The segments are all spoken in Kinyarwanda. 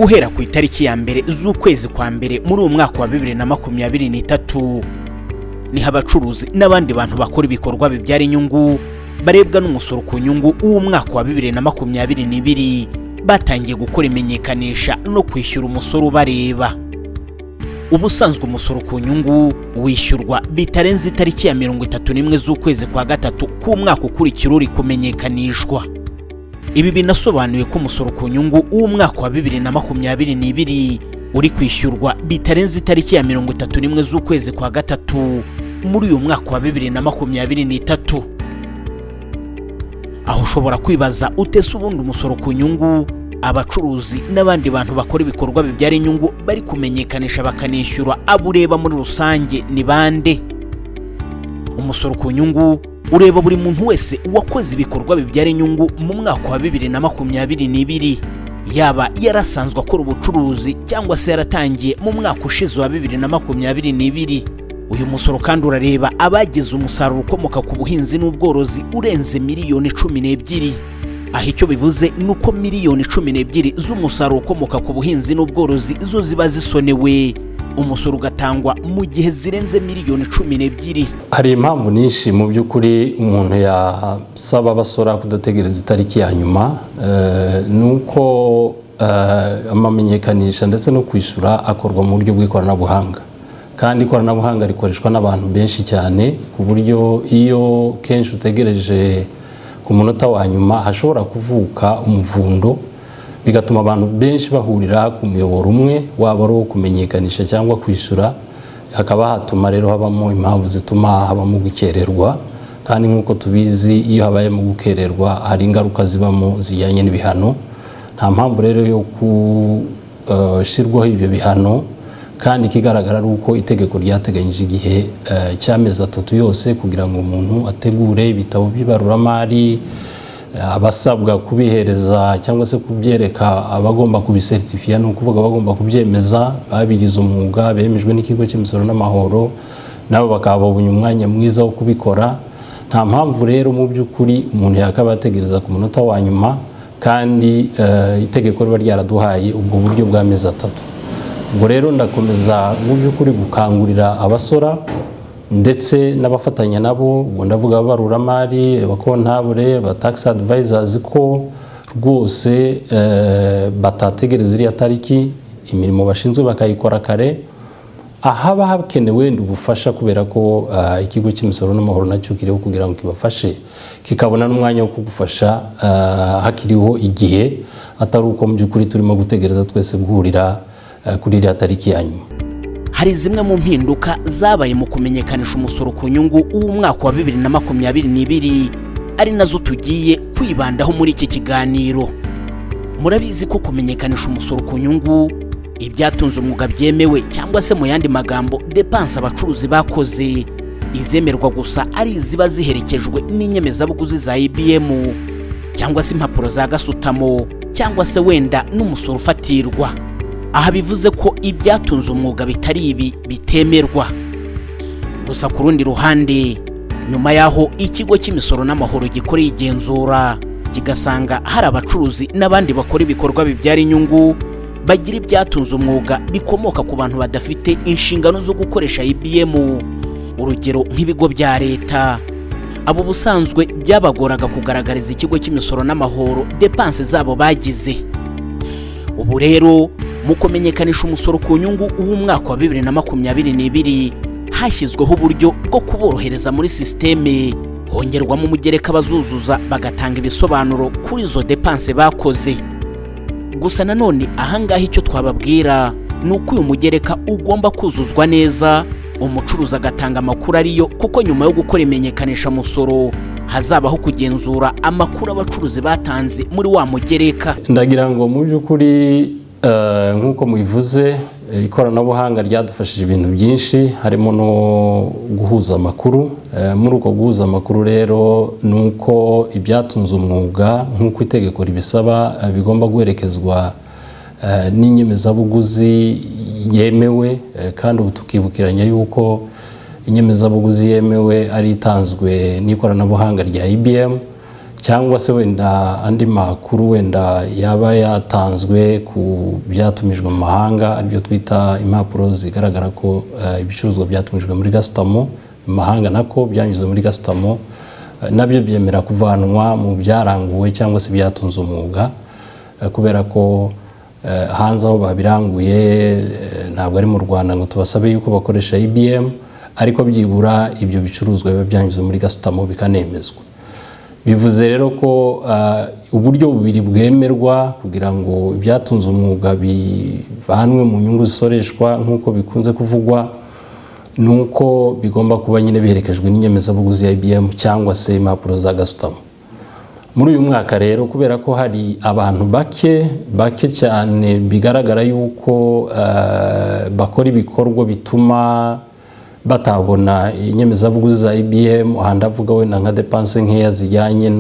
guhera ku itariki ya mbere z'ukwezi kwa mbere muri uwo mwaka wa 2023 niho abacuruzi n'abandi bantu bakora ibikorwa bibyara inyungu barebwa n'umusoro ku nyungu w'umwaka wa 2022 batangiye gukora imenyekanisha no kwishyura umusoro bareba. Ubusanzwe umusoro ku nyungu wishyurwa bitarenze itariki ya 31 z'ukwezi kwa gatatu k'umwaka ukurikira uri kumenyekanishwa. Ibi binasobanuye ko umusoro ku nyungu w'umwaka wa 2022 uri kwishyurwa bitarenze itariki ya 31 z'ukwezi kwa gatatu muri uyu mwaka wa 2023. Aho ushobora kwibaza utese ubundi umusoro ku nyungu abacuruzi n'abandi bantu bakora ibikorwa bibyara inyungu bari kumenyekanisha bakanishyura abureba muri rusange ni bande? Umusoro ku nyungu ureba buri muntu wese wakoze ibikorwa bibyara inyungu mu mwaka wa 2022, yaba yarasanzwe akora ubucuruzi cyangwa se yaratangiye mu mwaka ushize wa 2022. Uyu musoro kandi urareba abagize umusaruro ukomoka ku buhinzi n'ubworozi urenze miliyoni 12. Aho icyo bivuze nuko miliyoni 12 z'umusaruro ukomoka ku buhinzi n'ubworozi zo ziba zisonewe, umusoro ugatangwa mu gihe zirenze miliyoni 12. Hari impamvu nyinshi mu by'ukuri umuntu yasaba abasora kudategereza itariki ya nyuma, nuko amamenyekanisha ndetse no kwishyura akorwa mu buryo bw'ikoranabuhanga, kandi ikoranabuhanga rikoreshwa n'abantu benshi cyane ku buryo iyo kenshi utegereje ku munota wa nyuma hashobora kuvuka umuvundo, bigatuma abantu benshi bahurira ku muyoboro umwe, waba ari kumenyekanisha cyangwa kwishyura, hakaba hatuma rero habamo impamvu zituma habamo gukererwa. Kandi nk'uko tubizi iyo habayemo gukererwa hari ingaruka zibamo zijyanye n'ibihano. Nta mpamvu rero yo gushyirwaho ibyo bihano, kandi ikigaragara ari uko itegeko ryateganyije igihe cy'amezi 3 yose kugira ngo umuntu ategure ibitabo by'ibaruramari, abasabwa kubihereza cyangwa se kubyereka abagomba kubisertifiya, no kuvuga bagomba kubyemeza babigize umwuga bemejwe n'ikigo cy'imisoro n'amahoro, nabo bakababonye umwanya mwiza wo kubikora. Nta mpamvu rero mu by'ukuri umuntu yakabategereza ku munota wa nyuma, kandi itegeko riba ryaraduhaye ubwo buryo bw'amezi 3. Ubwo rero ndakomeza mu by'ukuri gukangurira abasora ndetse n'abafatanya nabo, ubwo ndavuga abaruramari, abakontabure, aba tax advisors, ko rwose batategereza iriya tariki, imirimo bashinzwe bakayikora kare, ahaba hakenewe ubufasha, kubera ko ikigo cy'imisoro n'amahoro nacyo kiriho kugira ngo kibafashe, kikabona n'umwanya wo kugufasha hakiriho igihe, atari uko mu by'ukuri turimo gutegereza twese guhurira kuri iriya tariki ya nyuma. Hari zimwe mu mpinduka zabaye mu kumenyekanisha umusoro ku nyungu w'umwaka wa 2022 ari nazo tugiye kwibandaho muri iki kiganiro. Murabizi ko kumenyekanisha umusoro ku nyungu ibyatunze umwuga byemewe, cyangwa se mu yandi magambo depense abacuruzi bakoze, izemerwa gusa ari ziba ziherekejwe n'inyemezabuguzi za IBM cyangwa se impapuro za gasutamo, cyangwa se wenda n'umusoro ufatirwa. Aha bivuze ko ibyatunze umwuga bitari ibi bitemerwa. Gusa ku rundi ruhande, nyuma yaho ikigo cy'imisoro n'amahoro gikoreye igenzura kigasanga hari abacuruzi n'abandi bakora ibikorwa bibyara inyungu bagira ibyatunze umwuga bikomoka ku bantu badafite inshingano zo gukoresha IBM, urugero nk'ibigo bya leta. Abo busanzwe byabagoraga kugaragariza ikigo cy'imisoro n'amahoro depense zabo bagize. Ubu rero mu kumenyekanisha umusoro ku nyungu w'umwaka wa 2022 hashyizweho uburyo bwo kuborohereza muri systeme, hongerwamo umugereka bazuzuza bagatanga ibisobanuro kuri izo depense bakoze. Gusa nanone ahangaha icyo twababwira ni uko uyu mugereka ugomba kuzuzwa neza, umucuruzi agatanga amakuru ariyo, kuko nyuma yo gukora imenyekanisha musoro hazabaho kugenzura amakuru abacuruzi batanze muri wa mugereka. Ndagira ngo mu by'ukuri nk'uko mubivuze, ikoranabuhanga ryadufashije ibintu byinshi, harimo no guhuza amakuru. Muri uko guhuza amakuru rero nuko ibyatunze umwuga nk'uko itegeko ribisaba bigomba guherekezwa n'inyemezabuguzi yemewe, kandi ubu tukibukiranya yuko inyemezabuguzi yemewe ari itanzwe n'ikoranabuhanga rya IBM, cyangwa se wenda andi makuru wenda yaba yatanzwe ku byatumijwe mu mahanga, aribyo twita impapuro zigaragara ko ibicuruzwa byatumijwe muri gasutamo mu mahanga nako byanyuze muri gasutamo, nabyo byemera kuvanwa mu byaranguwe cyangwa se byatunze umwuga, kubera ko hanze aho babiranguye ntabwo ari mu Rwanda ngo tubasabe yuko bakoresha IBM, ariko byibura ibyo bicuruzwa biba byanyuze muri gasutamo bikanemezwa. Bivuze rero ko uburyo bubiri bwemerwa kugira ngo ibyatunze umwuga bivanwe mu nyungu zisoreshwa nk'uko bikunze kuvugwa, nuko bigomba kuba nyine biherekejwe n'inyemezabuguzi ya IBM cyangwa se impapuro za gasutamo. Muri uyu mwaka rero kubera ko hari abantu bake cyane bigaragara yuko bakora ibikorwa bituma batabona inyemezabuguzi za IBM, ahandi avuga wenda nka depanse nkeya zijyanye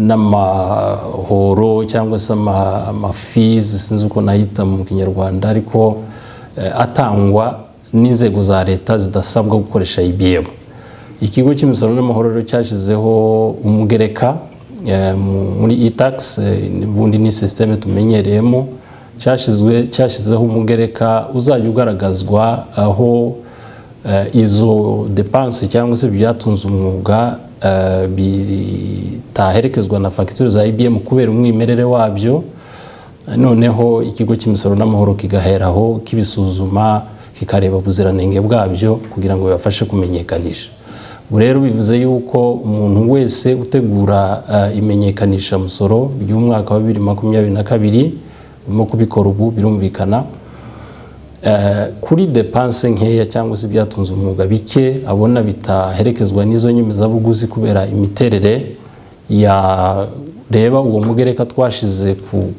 n'amahoro cyangwa se amafizi, sinzi uko nayita mu Kinyarwanda, ariko atangwa n'inzego za leta zidasabwa gukoresha IBM. Ikigo cy'imisoro n'amahoro rero cyashyizeho umugereka muri e-tax, ubundi ni systeme tumenyereyemo, cyashyizeho umugereka uzajya ugaragazwa aho izo depanse cyangwa se byatunze umwuga bitaherekezwa na fagitire za IBM kubera umwimerere wabyo. Noneho ikigo cy'imisoro n'amahoro kigaheraho kibisuzuma, kikareba ubuziranenge bwabyo kugira ngo bibafashe kumenyekanisha. Ubu rero bivuze yuko umuntu wese utegura imenyekanisha musoro ry'umwaka wa 2022 urimo kubikora ubu, birumvikana kuri depanse nkeya cyangwa se byatunze umwuga bike abona bitaherekezwa n'izo nyemezabuguzi kubera imiterere ya reba uwo mugereka twashize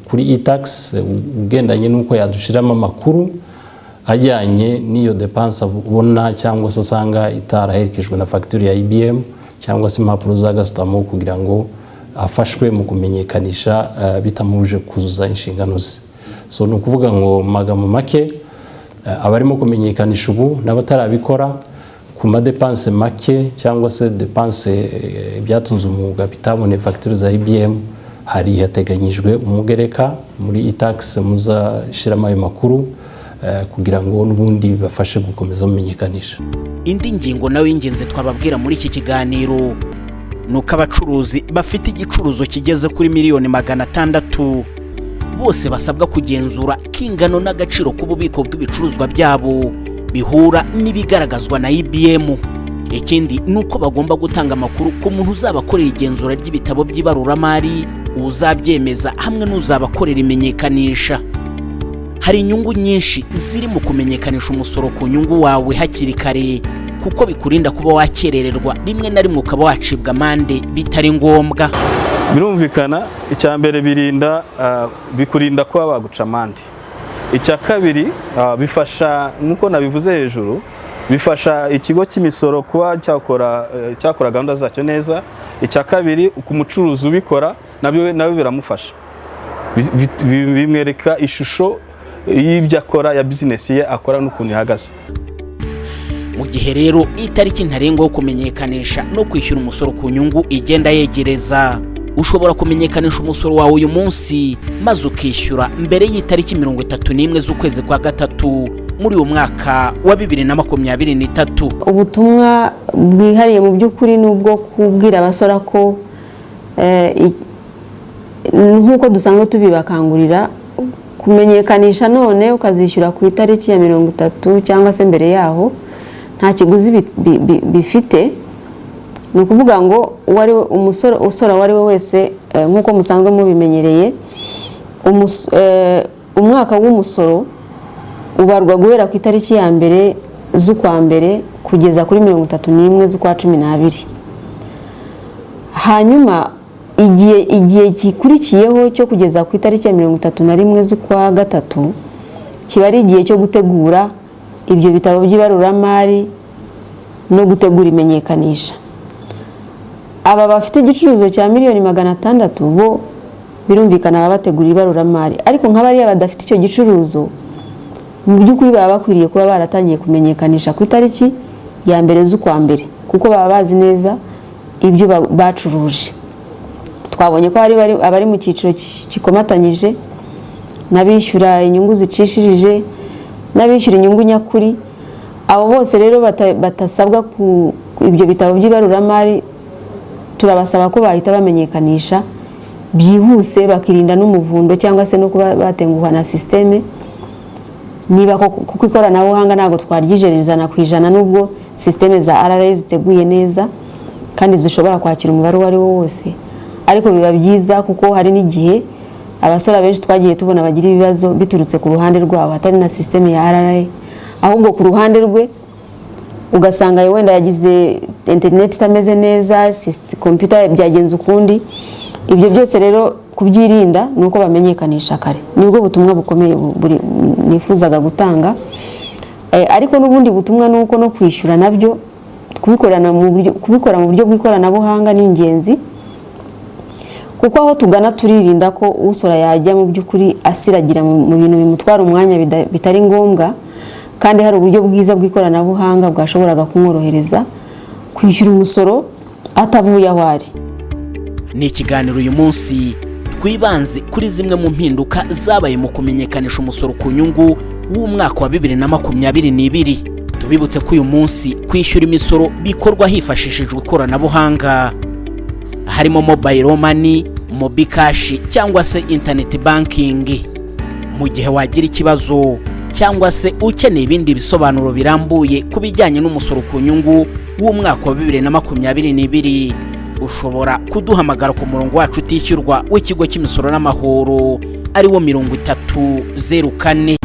kuri e-tax, ugendanye nuko yadushiramo amakuru ajyanye n'iyo depanse abona cyangwa se asanga itaraherekejwe na fagitire ya IBM cyangwa se impapuro za gasutamo, kugira ngo afashwe mu kumenyekanisha bitamubuje kuzuza inshingano ze. So ni ukuvuga ngo magambo make abarimo kumenyekanisha ubu n'abatarabikora ku madepanse make cyangwa se depanse byatunze umwuga bitabone fagitire za IBM, hari hateganyijwe umugereka muri e-tax muzashiramo ayo makuru kugira ngo n'ubundi bafashe gukomeza kumenyekanisha. Indi ngingo nawe y'ingenzi twababwira muri iki kiganiro nuko abacuruzi bafite igicuruzo kigeze kuri miliyoni 600 bose basabwa kugenzura kingano n'agaciro k'ububiko bw'ibicuruzwa byabo bihura n'ibigaragazwa na IBM. Ikindi nuko bagomba gutanga amakuru ku muntu uzabakorera igenzura ry'ibitabo by'ibaruramari, uzabyemeza hamwe n'uzabakorera imenyekanisha. Hari inyungu nyinshi ziri mu kumenyekanisha umusoro ku nyungu wawe hakiri kare, kuko bikurinda kuba wakerererwa rimwe na rimwe ukaba wacibwa amande bitari ngombwa. Birumvikana icya mbere bikurinda kuba baguca amande. Icya kabiri bifasha nkuko nabivuze hejuru, bifasha ikigo cy'imisoro kuba cyakora gahunda zacyo neza. Icya kabiri ku mucuruzi ubikora nabyo biramufasha, bimwereka ishusho y'ibyo akora ya business ye akora n'ukuntu ihagaze. Mu gihe rero itariki ntarengwa yo kumenyekanisha no kwishyura umusoro ku nyungu igenda yegereza, ushobora kumenyekanisha umusoro wawe uyu munsi maze ukishyura mbere y'itariki 31 z'ukwezi kwa gatatu muri uyu mwaka wa 2023. Ubutumwa bwihariye mu by'ukuri n'ubwo kubwira abasora ko nk'uko dusanzwe tubibakangurira kumenyekanisha none ukazishyura ku itariki ya 30 cyangwa se mbere yaho nta kiguzi bifite. Ni ukuvuga ngo usora wari we wese nk'uko musanzwe mubimenyereye, umwaka w'umusoro ubarwa guhera ku itariki ya mbere z'ukwa mbere kugeza kuri 31 z'ukwa 12. Hanyuma igihe gikurikiyeho cyo kugeza ku itariki ya 31 z'ukwa gatatu kiba ari igihe cyo gutegura ibyo bitabo by'ibaruramari no gutegura imenyekanisha. Aba bafite igicuruzo cya miliyoni 600 bo birumvikana baba bategura ibaruramari, ariko nk'abari badafite icyo gicuruzo mu by'ukuri baba bakwiriye kuba baratangiye kumenyekanisha ku itariki ya mbere z'ukwa mbere, kuko baba bazi neza ibyo bacuruje. Twabonye ko hari abari mu cyiciro gikomatanyije, n'abishyura inyungu zicishirije, n'abishyura inyungu nyakuri. Abo bose rero batasabwa ku ibyo bitabo by'ibaruramari, turabasaba ko bahita bamenyekanisha byihuse, bakirinda n'umuvundo cyangwa se no kuba batenguhwa na systeme. Niba kuko ikoranabuhanga ntabwo twaryijereza ku ijana, nubwo systeme za RRA ziteguye neza kandi zishobora kwakira umubare wari wose, ariko biba byiza kuko hari n'igihe abasora benshi twagiye tubona bagira ibibazo biturutse ku ruhande rwabo hatari na systeme ya RRA, ahubwo ku ruhande rwe ugasanga wenda yagize internet itameze neza, computer byagenze ukundi. Ibyo byose rero kubyirinda nuko bamenyekanisha kare. Nibwo butumwa bukomeye nifuzaga gutanga. Ariko n'ubundi butumwa nuko no kwishyura nabyo kubikora mu buryo bw'ikoranabuhanga ni ingenzi, kuko aho tugana turirinda ko usora yajya mu by'ukuri asiragira mu bintu bimutwara umwanya bitari ngombwa, kandi hari uburyo bwiza bw'ikoranabuhanga bwashoboraga kumworohereza kwishyura umusoro atavuye aho ari. Ni ikiganiro uyu munsi twibanze kuri zimwe mu mpinduka zabaye mu kumenyekanisha umusoro ku nyungu w'umwaka wa 2022. Tubibutse ko uyu munsi kwishyura imisoro bikorwa hifashishijwe ikoranabuhanga, harimo mobile money, mobi cash cyangwa se internet banking. Mu gihe wagira ikibazo cyangwa se ukeneye ibindi bisobanuro birambuye ku bijyanye n'umusoro ku nyungu w'umwaka wa 2022, ushobora kuduhamagara ku murongo wacu utishyurwa w'ikigo cy'imisoro n'amahoro, ari wo 3004.